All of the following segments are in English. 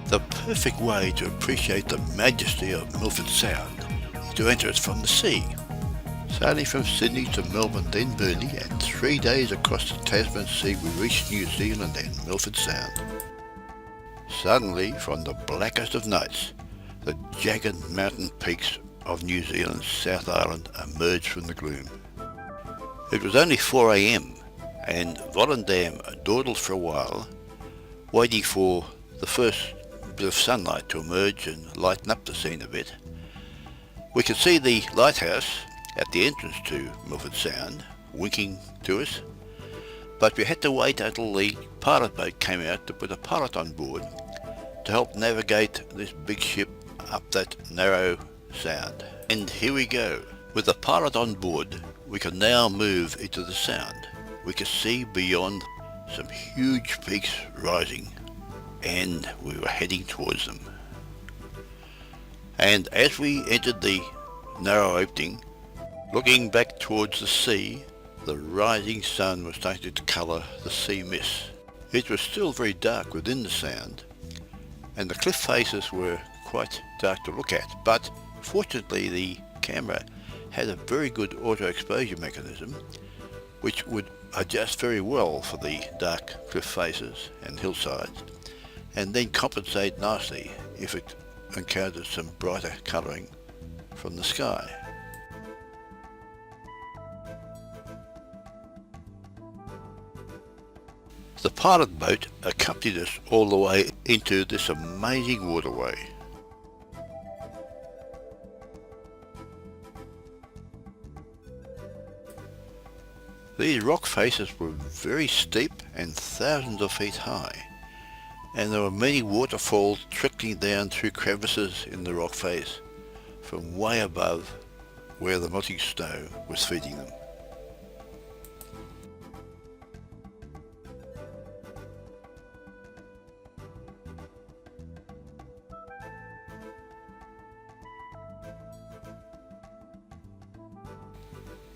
The perfect way to appreciate the majesty of Milford Sound is to enter it from the sea. Sailing from Sydney to Melbourne, then Burnie, and 3 days across the Tasman Sea, we reached New Zealand and Milford Sound. Suddenly, from the blackest of nights, the jagged mountain peaks of New Zealand's South Island emerged from the gloom. It was only 4 a.m. and Volendam dawdled for a while, waiting for the first bit of sunlight to emerge and lighten up the scene a bit. We could see the lighthouse at the entrance to Milford Sound winking to us, but we had to wait until the pilot boat came out to put a pilot on board to help navigate this big ship up that narrow sound. And here we go. With the pilot on board, we can now move into the sound. We could see beyond some huge peaks rising, and we were heading towards them. And as we entered the narrow opening, looking back towards the sea, the rising sun was starting to colour the sea mist. It was still very dark within the sound, and the cliff faces were quite dark to look at, but fortunately the camera had a very good auto exposure mechanism which would adjust very well for the dark cliff faces and hillsides, and then compensate nicely if it encountered some brighter colouring from the sky. The pilot boat accompanied us all the way into this amazing waterway. These rock faces were very steep and thousands of feet high, and there were many waterfalls trickling down through crevices in the rock face from way above where the melting snow was feeding them.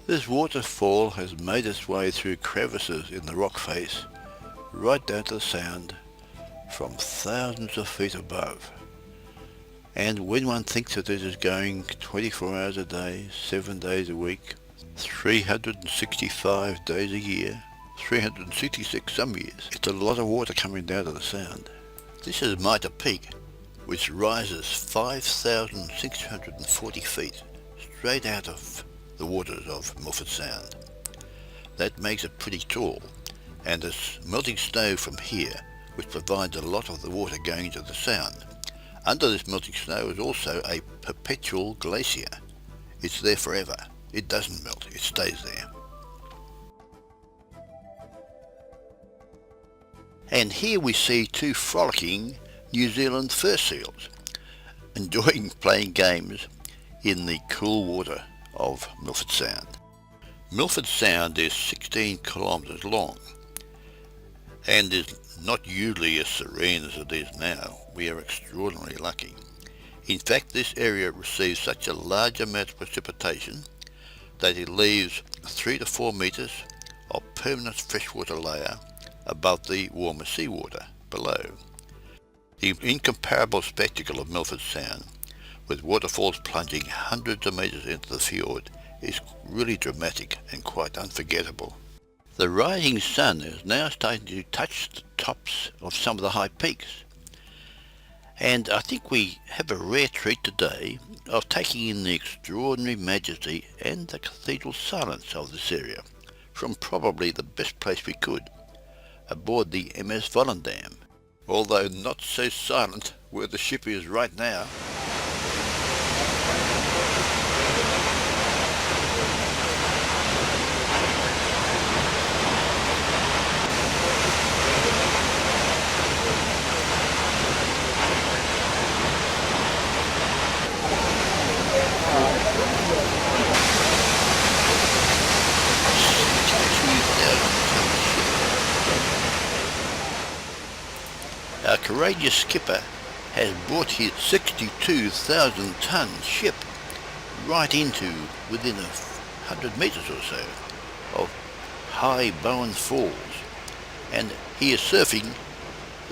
This waterfall has made its way through crevices in the rock face right down to the sound from thousands of feet above. And when one thinks that it is going 24 hours a day, 7 days a week, 365 days a year, 366 some years, it's a lot of water coming down to the sound. This is Mitre Peak, which rises 5,640 feet straight out of the waters of Milford Sound. That makes it pretty tall, and there's melting snow from here which provides a lot of the water going to the sound. Under this melting snow is also a perpetual glacier. It's there forever. It doesn't melt, it stays there. And here we see two frolicking New Zealand fur seals enjoying playing games in the cool water of Milford Sound. Milford Sound is 16 kilometres long and is not usually as serene as it is now. We are extraordinarily lucky. In fact, this area receives such a large amount of precipitation that it leaves 3 to 4 metres of permanent freshwater layer above the warmer seawater below. The incomparable spectacle of Milford Sound, with waterfalls plunging hundreds of metres into the fjord, is really dramatic and quite unforgettable. The rising sun is now starting to touch the tops of some of the high peaks, and I think we have a rare treat today of taking in the extraordinary majesty and the cathedral silence of this area from probably the best place we could, aboard the MS Volendam, although not so silent where the ship is right now. Our courageous skipper has brought his 62,000 ton ship right into within 100 metres or so of High Bowen Falls, and he is surfing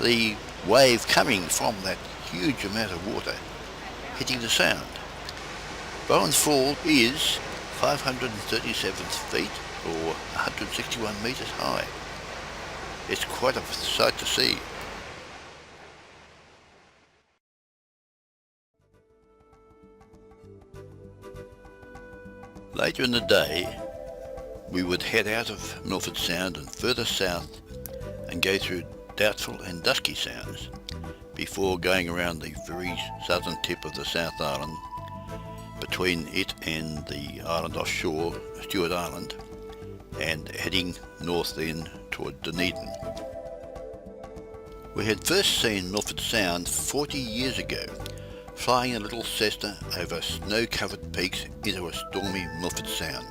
the wave coming from that huge amount of water hitting the sound. Bowen Fall is 537 feet or 161 metres high. It's quite a sight to see. Later in the day, we would head out of Milford Sound and further south and go through Doubtful and Dusky Sounds before going around the very southern tip of the South Island between it and the island offshore, Stewart Island, and heading north then toward Dunedin. We had first seen Milford Sound 40 years ago, flying a little Cessna over snow-covered peaks into a stormy Milford Sound,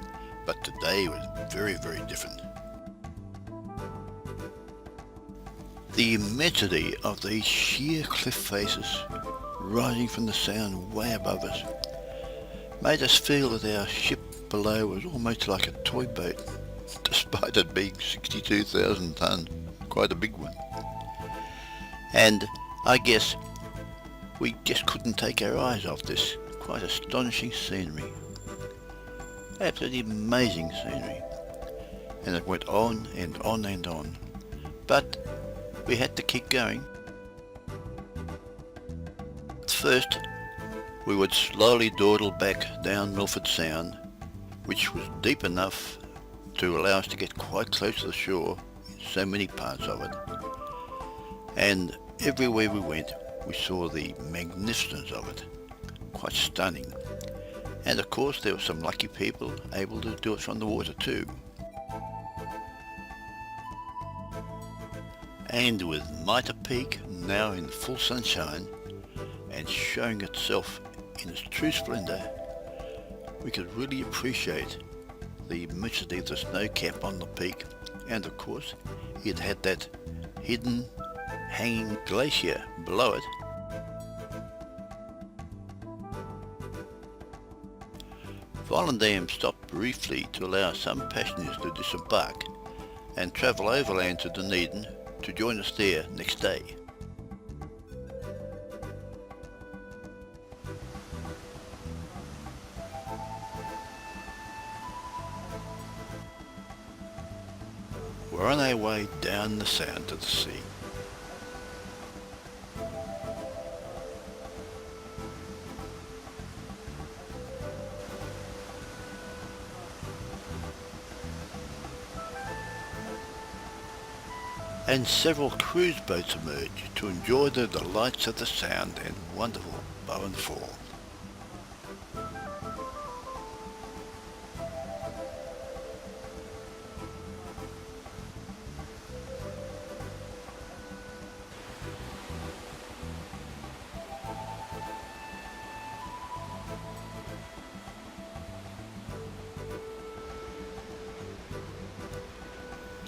but today was very, very different. The immensity of these sheer cliff faces rising from the Sound way above us made us feel that our ship below was almost like a toy boat, despite it being 62,000 tonnes, quite a big one. And I guess we just couldn't take our eyes off this quite astonishing scenery. Absolutely amazing scenery. And it went on and on and on. But we had to keep going. First, we would slowly dawdle back down Milford Sound, which was deep enough to allow us to get quite close to the shore in so many parts of it. And everywhere we went, we saw the magnificence of it, quite stunning. And of course there were some lucky people able to do it from the water too. And with Mitre Peak now in full sunshine and showing itself in its true splendour, we could really appreciate the immensity of the snow cap on the peak, and of course it had that hidden hanging glacier below it. Volendam stopped briefly to allow some passengers to disembark and travel overland to Dunedin to join us there next day. We're on our way down the Sound to the sea. And several cruise boats emerged to enjoy the delights of the Sound and wonderful Bowen Fall.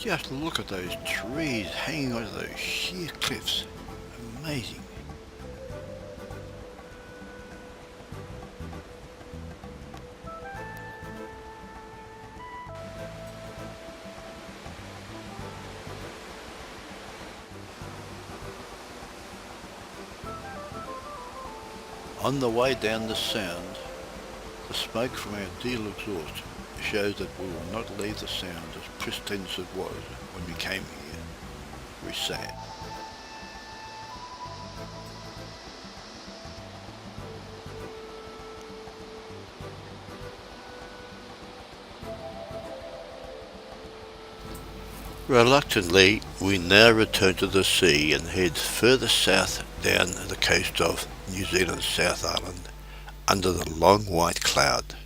Just look at those trees hanging onto those sheer cliffs. Amazing. On the way down the Sound, the smoke from our diesel exhaust shows that we will not leave the Sound as pristine as it was when we came here. Very sad. Reluctantly, we now return to the sea and head further south down the coast of New Zealand's South Island under the long white cloud.